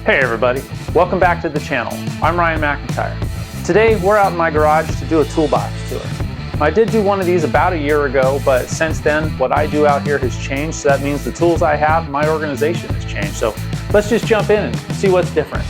Hey everybody, welcome back to the channel. I'm Ryan McIntyre. Today we're out in my garage to do a toolbox tour. I did do one of these about a year ago, but since then what I do out here has changed, so that means the tools I have, my organization has changed. So let's just jump in and see what's different.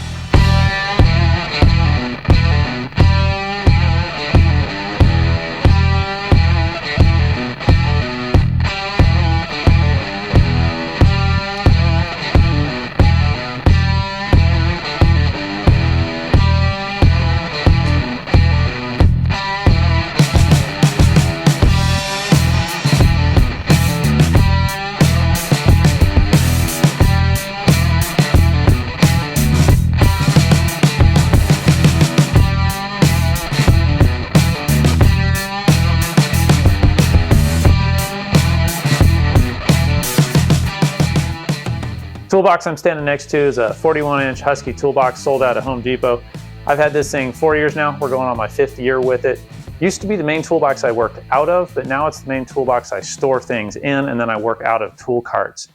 Toolbox I'm standing next to is a 41-inch Husky toolbox sold out at Home Depot. I've had this thing 4 years now. We're going on my 5th year with it. Used to be the main toolbox I worked out of, but now it's the main toolbox I store things in, and then I work out of tool carts.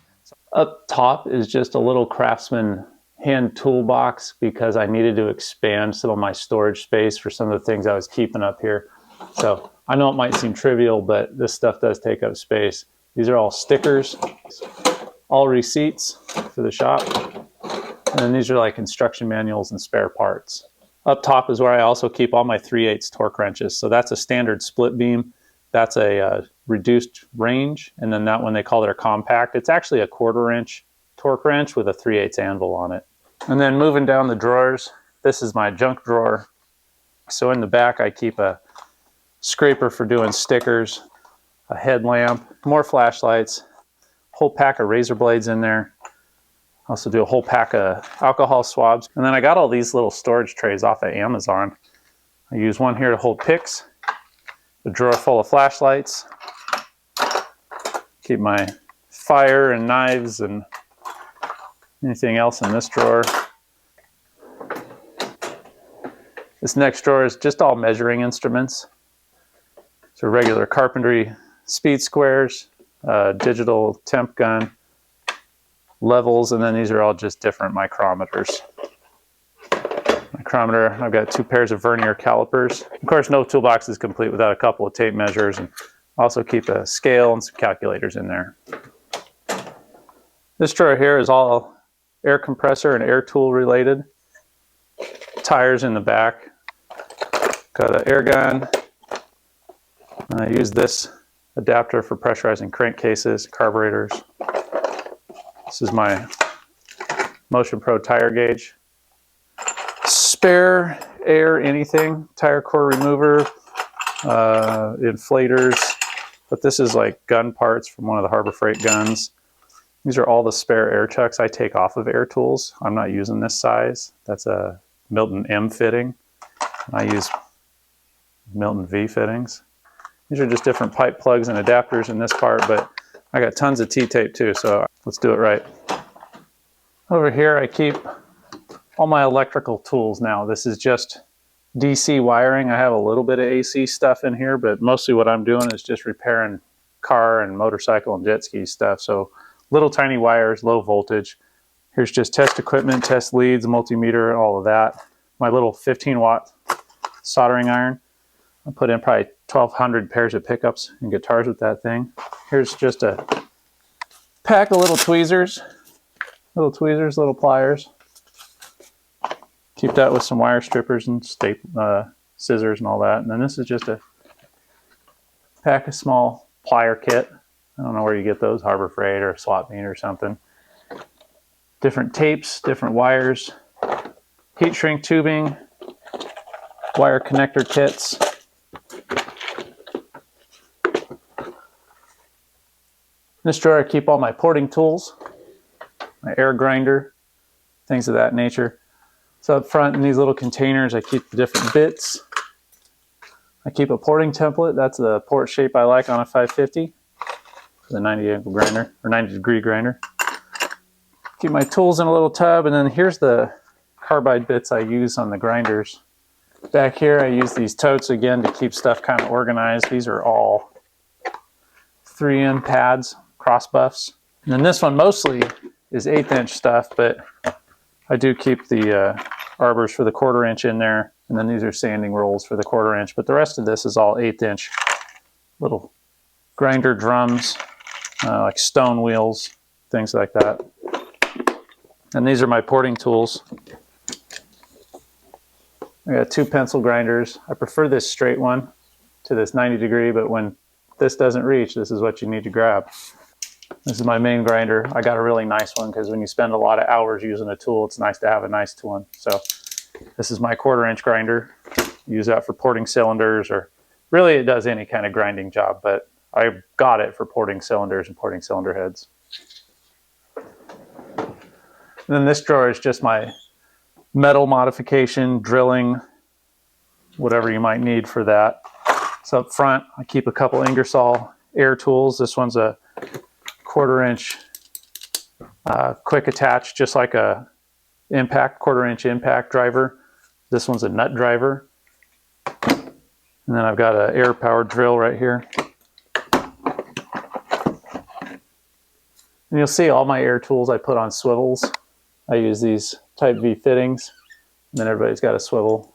Up top is just a little Craftsman hand toolbox because I needed to expand some of my storage space for some of the things I was keeping up here. So I know it might seem trivial, but this stuff does take up space. These are all stickers. All receipts for the shop, and then these are like instruction manuals and spare parts. Up top is where I also keep all my 3/8 torque wrenches. So that's a standard split beam, that's a reduced range, and then that one they call their compact. It's actually a 1/4 inch torque wrench with a 3/8 anvil on it. And then moving down the drawers, this is my junk drawer. So in the back I keep a scraper for doing stickers, a headlamp, more flashlights, whole pack of razor blades in there. Also do a whole pack of alcohol swabs. And then I got all these little storage trays off of Amazon. I use one here to hold picks, a drawer full of flashlights, keep my fire and knives and anything else in this drawer. This next drawer is just all measuring instruments. So regular carpentry speed squares, digital temp gun, levels, and then these are all just different micrometers. I've got 2 pairs of vernier calipers. Of course, no toolbox is complete without a couple of tape measures, and also keep a scale and some calculators in there. This drawer here is all air compressor and air tool related. Tires in the back. Got an air gun. I use this adapter for pressurizing crankcases, carburetors. This is my Motion Pro tire gauge. Spare air anything, tire core remover, inflators, but this is like gun parts from one of the Harbor Freight guns. These are all the spare air chucks I take off of air tools. I'm not using this size. That's a Milton M fitting. I use Milton V fittings. These are just different pipe plugs and adapters in this part, but I got tons of T-tape too, so let's do it right. Over here I keep all my electrical tools now. This is just DC wiring. I have a little bit of AC stuff in here, but mostly what I'm doing is just repairing car and motorcycle and jet ski stuff. So little tiny wires, low voltage. Here's just test equipment, test leads, multimeter, all of that. My little 15-watt soldering iron. I put in probably 1,200 pairs of pickups and guitars with that thing. Here's just a pack of little tweezers, little pliers. Keep that with some wire strippers and scissors and all that. And then this is just a pack of small plier kit. I don't know where you get those, Harbor Freight or Swap Meet or something. Different tapes, different wires, heat shrink tubing, wire connector kits. In this drawer I keep all my porting tools, my air grinder, things of that nature. So up front in these little containers I keep the different bits. I keep a porting template. That's the port shape I like on a 550. The 90 angle grinder, or 90 degree grinder. Keep my tools in a little tub, and then here's the carbide bits I use on the grinders. Back here I use these totes again to keep stuff kind of organized. These are all 3M pads, cross buffs. And then this one mostly is 1/8 inch stuff, but I do keep the arbors for the 1/4 inch in there, and then these are sanding rolls for the 1/4 inch, but the rest of this is all 1/8 inch little grinder drums, like stone wheels, things like that. And these are my porting tools. I got 2 pencil grinders. I prefer this straight one to this 90-degree, but when this doesn't reach, this is what you need to grab. This is my main grinder. I got a really nice one because when you spend a lot of hours using a tool, it's nice to have a nice one. So this is my 1/4 inch grinder. Use that for porting cylinders, or really it does any kind of grinding job, but I got it for porting cylinders and porting cylinder heads. And then this drawer is just my metal modification, drilling, whatever you might need for that. So up front, I keep a couple Ingersoll air tools. This one's a 1/4 inch quick attach, just like a impact, 1/4 inch impact driver. This one's a nut driver. And then I've got an air powered drill right here. And you'll see all my air tools I put on swivels. I use these Type V fittings, and then everybody's got a swivel.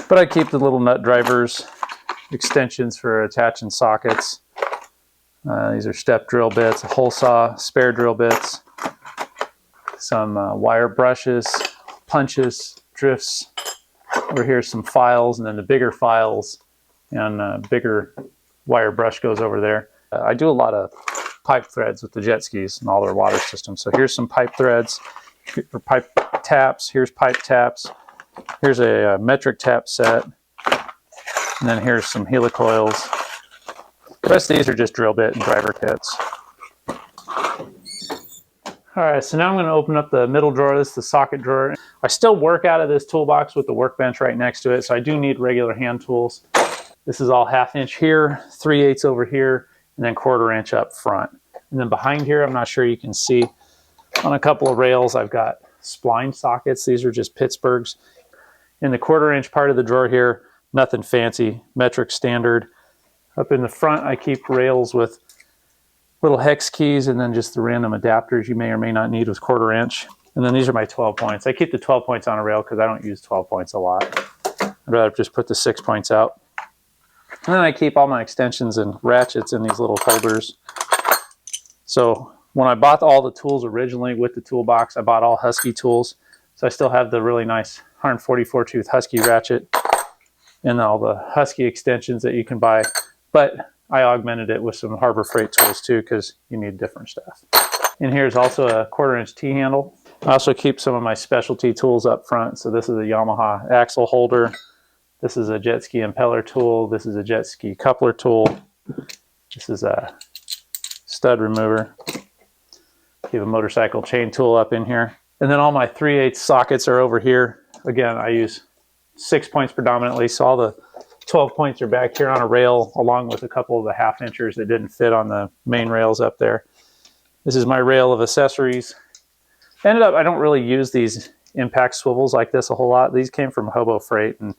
But I keep the little nut drivers, extensions for attaching sockets. These are step drill bits, a hole saw, spare drill bits, some wire brushes, punches, drifts. Over here some files, and then the bigger files and bigger wire brush goes over there. I do a lot of pipe threads with the jet skis and all their water systems. So here's some pipe threads for pipe taps. Here's pipe taps. Here's a metric tap set. And then here's some helicoils. The rest of these are just drill bit and driver kits. All right, so now I'm going to open up the middle drawer. This is the socket drawer. I still work out of this toolbox with the workbench right next to it, so I do need regular hand tools. This is all 1/2 inch here, 3/8 over here, and then 1/4 inch up front. And then behind here, I'm not sure you can see, on a couple of rails, I've got spline sockets. These are just Pittsburghs. In the 1/4 inch part of the drawer here, nothing fancy, metric standard. Up in the front, I keep rails with little hex keys, and then just the random adapters you may or may not need with 1/4 inch. And then these are my 12 points. I keep the 12 points on a rail because I don't use 12 points a lot. I'd rather just put the 6 points out. And then I keep all my extensions and ratchets in these little holders. So when I bought all the tools originally with the toolbox, I bought all Husky tools. So I still have the really nice 144 tooth Husky ratchet and all the Husky extensions that you can buy. But I augmented it with some Harbor Freight tools too, because you need different stuff. And here's also a 1/4 inch T-handle. I also keep some of my specialty tools up front. So this is a Yamaha axle holder. This is a jet ski impeller tool. This is a jet ski coupler tool. This is a stud remover. Keep a motorcycle chain tool up in here. And then all my 3/8 sockets are over here. Again, I use 6 points predominantly, so all the 12 points are back here on a rail, along with a couple of the 1/2 inchers that didn't fit on the main rails up there. This is my rail of accessories. Ended up, I don't really use these impact swivels like this a whole lot. These came from Hobo Freight, and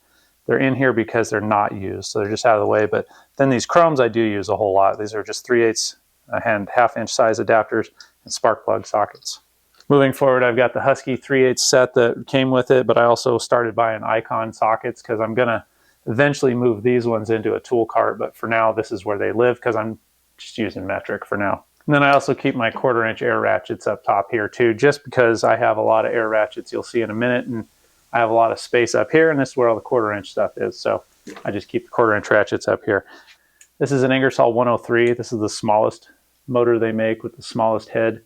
they're in here because they're not used, so they're just out of the way. But then these chromes I do use a whole lot. These are just 3/8 and 1/2 inch size adapters and spark plug sockets. Moving forward, I've got the Husky 3/8 set that came with it, but I also started buying Icon sockets because I'm going to eventually move these ones into a tool cart, but for now this is where they live because I'm just using metric for now. And then I also keep my 1/4 inch air ratchets up top here too, just because I have a lot of air ratchets you'll see in a minute, and I have a lot of space up here, and this is where all the 1/4 inch stuff is, so I just keep the 1/4 inch ratchets up here. This is an Ingersoll 103. This is the smallest motor they make with the smallest head.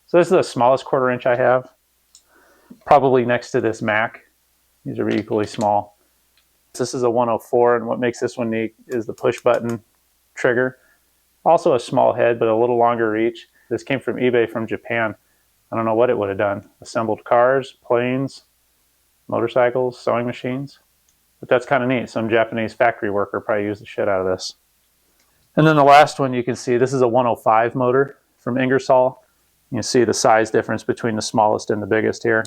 So this is the smallest 1/4 inch I have, probably next to this Mac. These are equally small. This is a 104, and what makes this one neat is the push button trigger. Also a small head, but a little longer reach. This came from eBay from Japan. I don't know what it would have done. Assembled cars, planes, motorcycles, sewing machines. But that's kind of neat. Some Japanese factory worker probably used the shit out of this. And then the last one you can see, this is a 105 motor from Ingersoll. You can see the size difference between the smallest and the biggest here.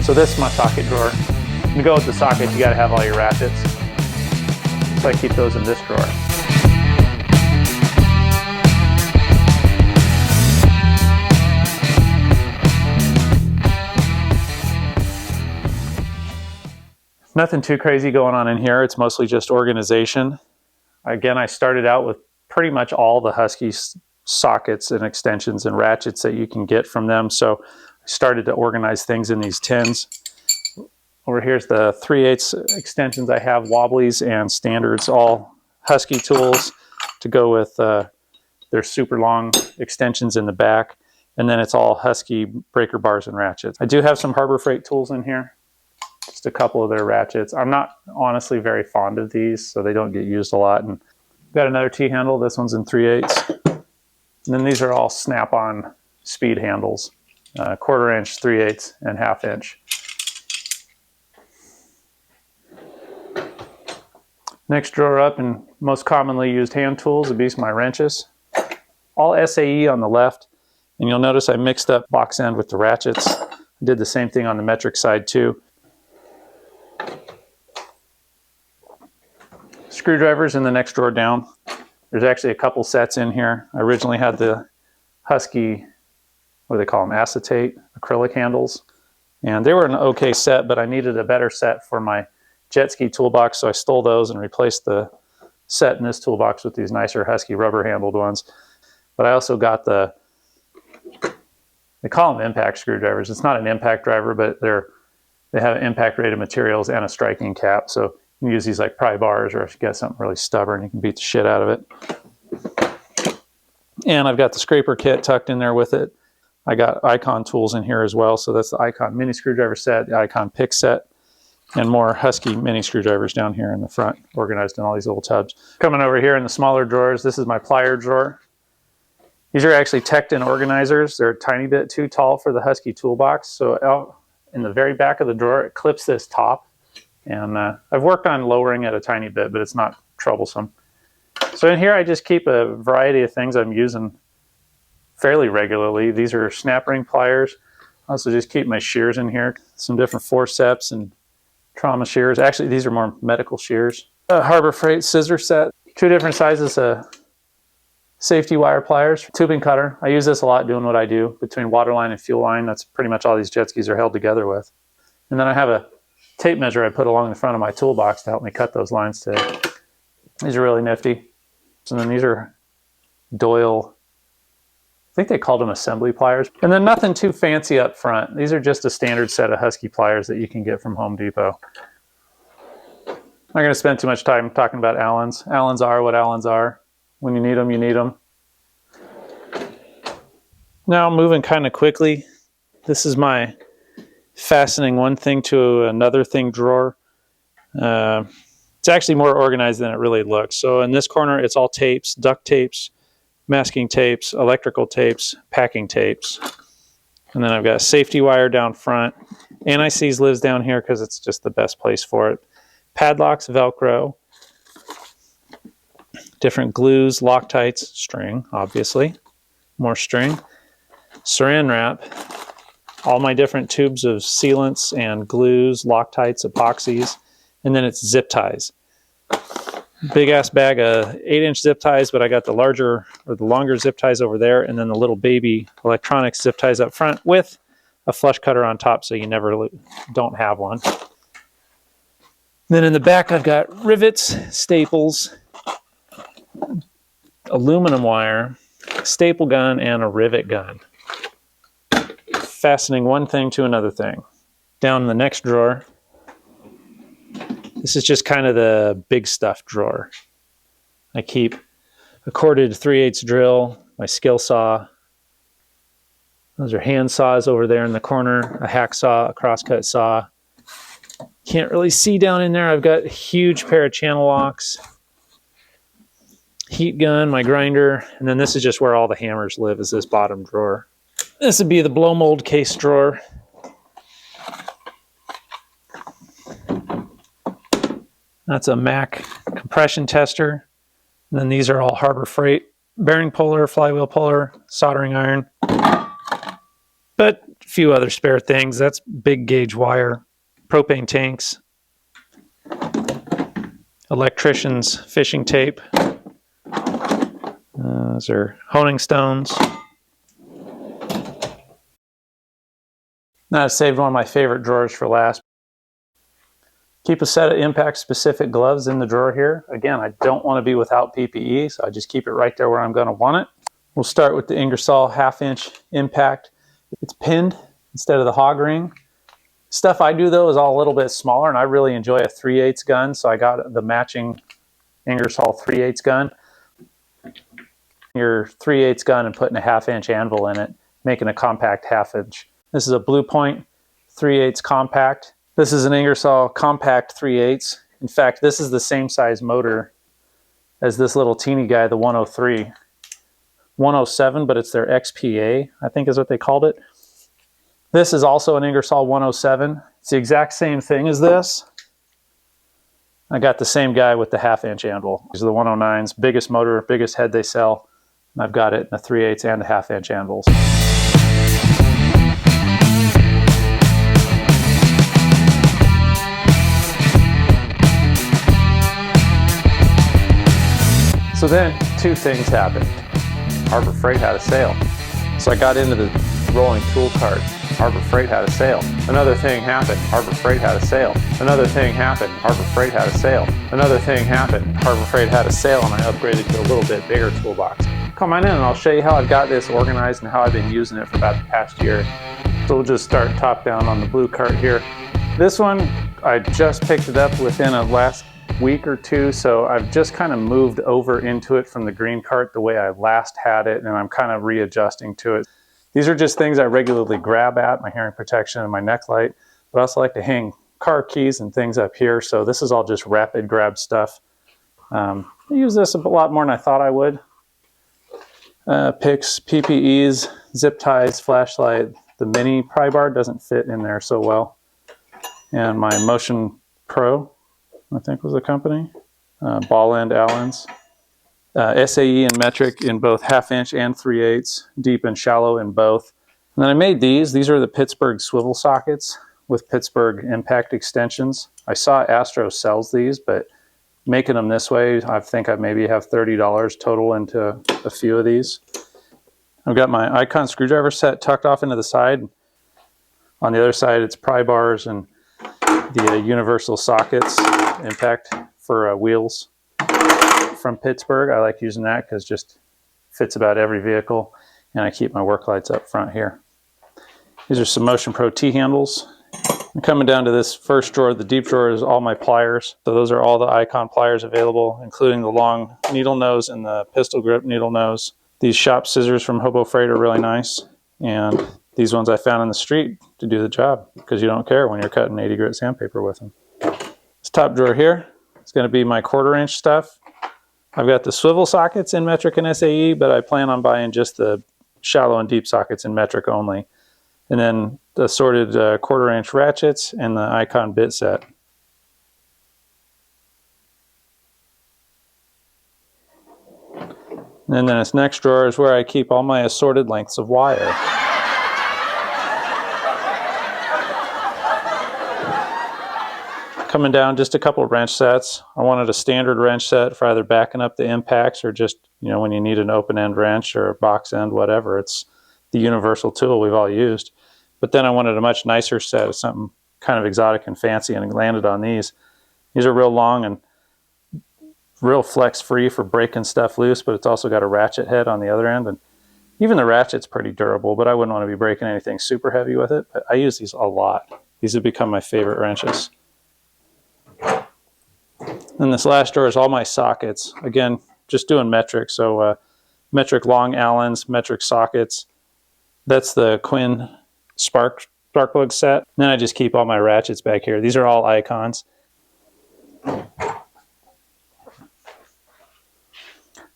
So this is my socket drawer. To go with the socket, you got to have all your ratchets. So I keep those in this drawer. Nothing too crazy going on in here. It's mostly just organization. Again, I started out with pretty much all the Husky sockets and extensions and ratchets that you can get from them. So I started to organize things in these tins. Over here's the 3/8 extensions I have, wobblies and standards, all Husky tools to go with their super long extensions in the back. And then it's all Husky breaker bars and ratchets. I do have some Harbor Freight tools in here. Just a couple of their ratchets. I'm not honestly very fond of these, so they don't get used a lot. And got another T-handle. This one's in 3/8. And then these are all snap-on speed handles. 1/4 inch, 3/8, and 1/2 inch. Next drawer up, and most commonly used hand tools would be my wrenches. All SAE on the left. And you'll notice I mixed up box end with the ratchets. I did the same thing on the metric side too. Screwdrivers in the next drawer down. There's actually a couple sets in here. I originally had the Husky, what do they call them, acetate acrylic handles. And they were an okay set, but I needed a better set for my jet ski toolbox, so I stole those and replaced the set in this toolbox with these nicer Husky rubber handled ones. But I also got the, they call them impact screwdrivers. It's not an impact driver, but they have impact rated materials and a striking cap. So you can use these like pry bars, or if you got something really stubborn, you can beat the shit out of it. And I've got the scraper kit tucked in there with it. I got Icon tools in here as well. So that's the Icon mini screwdriver set, the Icon pick set, and more Husky mini screwdrivers down here in the front, organized in all these little tubs. Coming over here in the smaller drawers, this is my plier drawer. These are actually Tecton organizers. They're a tiny bit too tall for the Husky toolbox. So out in the very back of the drawer, it clips this top. And I've worked on lowering it a tiny bit, but it's not troublesome. So in here, I just keep a variety of things I'm using fairly regularly. These are snap ring pliers. I also just keep my shears in here. Some different forceps and trauma shears. Actually, these are more medical shears. A Harbor Freight scissor set. 2 different sizes of safety wire pliers. Tubing cutter. I use this a lot doing what I do between water line and fuel line. That's pretty much all these jet skis are held together with. And then I have a tape measure I put along the front of my toolbox to help me cut those lines today. These are really nifty. And then these are Doyle, I think they called them assembly pliers. And then nothing too fancy up front. These are just a standard set of Husky pliers that you can get from Home Depot. I'm not going to spend too much time talking about Allens. Allens are what Allens are. When you need them, you need them. Now moving kind of quickly. This is my fastening one thing to another thing drawer. It's actually more organized than it really looks. So in this corner, it's all tapes, duct tapes, masking tapes, electrical tapes, packing tapes. And then I've got a safety wire down front. Anti-seize lives down here because it's just the best place for it. Padlocks, Velcro, different glues, Loctites, string, obviously, more string, Saran wrap, all my different tubes of sealants and glues, Loctites, epoxies, and then it's zip ties. Big ass bag of 8-inch zip ties, but I got the larger or the longer zip ties over there, and then the little baby electronics zip ties up front with a flush cutter on top, so you never don't have one. Then in the back, I've got rivets, staples, aluminum wire, staple gun, and a rivet gun. Fastening one thing to another thing. Down in the next drawer, this is just kind of the big stuff drawer. I keep a corded 3/8 drill, my skill saw. Those are hand saws over there in the corner, a hacksaw, a crosscut saw. Can't really see down in there. I've got a huge pair of channel locks, heat gun, my grinder, and then this is just where all the hammers live, is this bottom drawer. This would be the blow mold case drawer. That's a Mac compression tester. And then these are all Harbor Freight bearing puller, flywheel puller, soldering iron. But A few other spare things. That's big gauge wire, propane tanks, electrician's fishing tape. Those are honing stones. Now I saved one of my favorite drawers for last. Keep a set of impact-specific gloves in the drawer here. Again, I don't want to be without PPE, so I just keep it right there where I'm going to want it. We'll start with the Ingersoll 1/2-inch impact. It's pinned instead of the hog ring. Stuff I do, though, is all a little bit smaller, and I really enjoy a 3/8 gun, so I got the matching Ingersoll 3/8 gun. Your 3/8 gun and putting a 1/2-inch anvil in it, making a compact 1/2-inch. This is a Blue Point 3/8 compact. This is an Ingersoll compact 3/8. In fact, this is the same size motor as this little teeny guy, the 103. 107, but it's their XPA, I think is what they called it. This is also an Ingersoll 107. It's the exact same thing as this. I got the same guy with the 1/2-inch anvil. These are the 109s, biggest motor, biggest head they sell. And I've got it in the 3/8 and the 1/2-inch anvils. So then, two things happened. Harbor Freight had a sale. So I got into the rolling tool cart. Harbor Freight had a sale. Another thing happened. Harbor Freight had a sale. Another thing happened. Harbor Freight had a sale. Another thing happened. Harbor Freight had a sale, and I upgraded to a little bit bigger toolbox. Come on in and I'll show you how I've got this organized and how I've been using it for about the past year. So we'll just start top down on the blue cart here. This one, I just picked it up within a last week or two, so I've just kind of moved over into it from the green cart the way I last had it, and I'm kind of readjusting to it. These are just things I regularly grab at, my hearing protection and my neck light, but I also like to hang car keys and things up here, so this is all just rapid grab stuff. I use this a lot more than I thought I would. Picks, PPEs, zip ties, flashlight. The mini pry bar doesn't fit in there so well. And my Motion Pro, I think was the company. Ball end Allens. SAE and metric in both 1/2-inch and 3/8, deep and shallow in both. And then I made these. These are the Pittsburgh swivel sockets with Pittsburgh impact extensions. I saw Astro sells these, but making them this way, I think I maybe have $30 total into a few of these. I've got my Icon screwdriver set tucked off into the side. On the other side, it's pry bars and the universal sockets impact for wheels from Pittsburgh. I like using that because it just fits about every vehicle, and I keep my work lights up front here. These are some Motion Pro T-handles. And coming down to this first drawer, the deep drawer, is all my pliers. So those are all the Icon pliers available, including the long needle nose and the pistol grip needle nose. These shop scissors from Hobo Freight are really nice, and these ones I found on the street to do the job, because you don't care when you're cutting 80 grit sandpaper with them. This top drawer here is going to be my 1/4-inch stuff. I've got the swivel sockets in metric and SAE, but I plan on buying just the shallow and deep sockets in metric only. And then the assorted 1/4-inch ratchets and the Icon bit set. And then this next drawer is where I keep all my assorted lengths of wire. Coming down, just a couple of wrench sets. I wanted a standard wrench set for either backing up the impacts or just, you know, when you need an open end wrench or a box end, whatever. It's the universal tool we've all used. But then I wanted a much nicer set of something kind of exotic and fancy, and landed on these. These are real long and real flex free for breaking stuff loose, but it's also got a ratchet head on the other end. And even the ratchet's pretty durable, but I wouldn't want to be breaking anything super heavy with it. But I use these a lot. These have become my favorite wrenches. And this last drawer is all my sockets. Again, just doing metric. So metric long Allens, metric sockets. That's the Quinn spark plug set. And then I just keep all my ratchets back here. These are all Icons.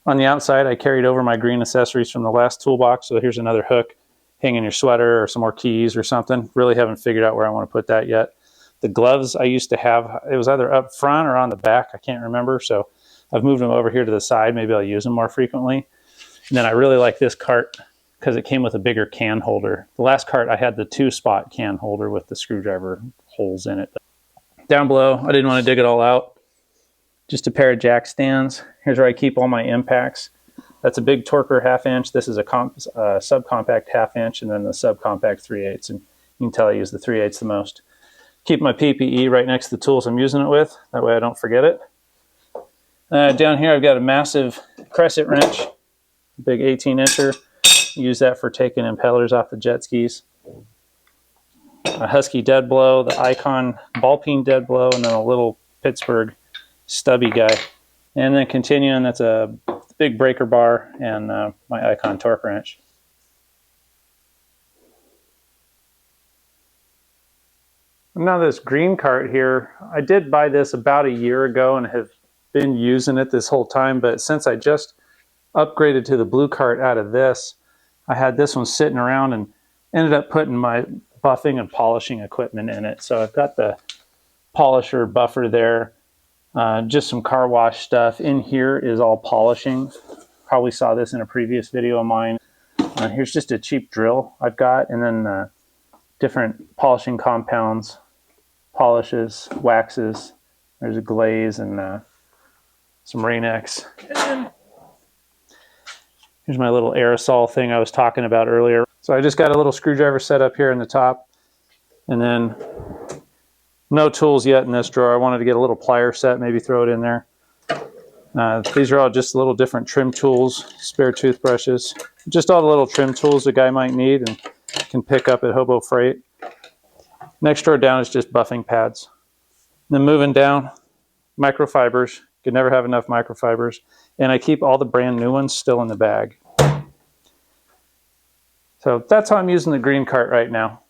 On the outside, I carried over my green accessories from the last toolbox. So here's another hook, hanging your sweater or some more keys or something. Really haven't figured out where I want to put that yet. The gloves I used to have, it was either up front or on the back. I can't remember. So I've moved them over here to the side. Maybe I'll use them more frequently. And then I really like this cart because it came with a bigger can holder. The last cart I had the 2-spot can holder with the screwdriver holes in it. Down below, I didn't want to dig it all out. Just a pair of jack stands. Here's where I keep all my impacts. That's a big Torker 1/2 inch. This is a subcompact 1/2 inch, and then the subcompact 3/8. And you can tell I use the 3/8 the most. Keep my PPE right next to the tools I'm using it with. That way I don't forget it. Down here I've got a massive crescent wrench, a big 18-incher. Use that for taking impellers off the jet skis. A Husky dead blow, the Icon ball peen dead blow, and then a little Pittsburgh stubby guy. And then continuing, that's a big breaker bar and my Icon torque wrench. Now this green cart here, I did buy this about a year ago and have been using it this whole time, but since I just upgraded to the blue cart out of this, I had this one sitting around and ended up putting my buffing and polishing equipment in it. So I've got the polisher buffer there, just some car wash stuff. In here is all polishing. Probably saw this in a previous video of mine. Here's just a cheap drill I've got, and then different polishing compounds, polishes, waxes. There's a glaze and some Rain-X. Here's my little aerosol thing I was talking about earlier. So I just got a little screwdriver set up here in the top, and then no tools yet in this drawer. I wanted to get a little plier set, maybe throw it in there. These are all just little different trim tools, spare toothbrushes, just all the little trim tools a guy might need and can pick up at Hobo Freight. Next drawer down is just buffing pads. Then moving down, microfibers. Could never have enough microfibers. And I keep all the brand new ones still in the bag. So that's how I'm using the green cart right now.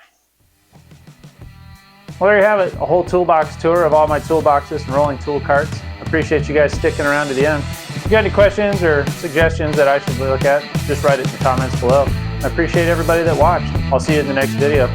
Well, there you have it, a whole toolbox tour of all my toolboxes and rolling tool carts. I appreciate you guys sticking around to the end. If you got any questions or suggestions that I should look at, just write it in the comments below. I appreciate everybody that watched. I'll see you in the next video.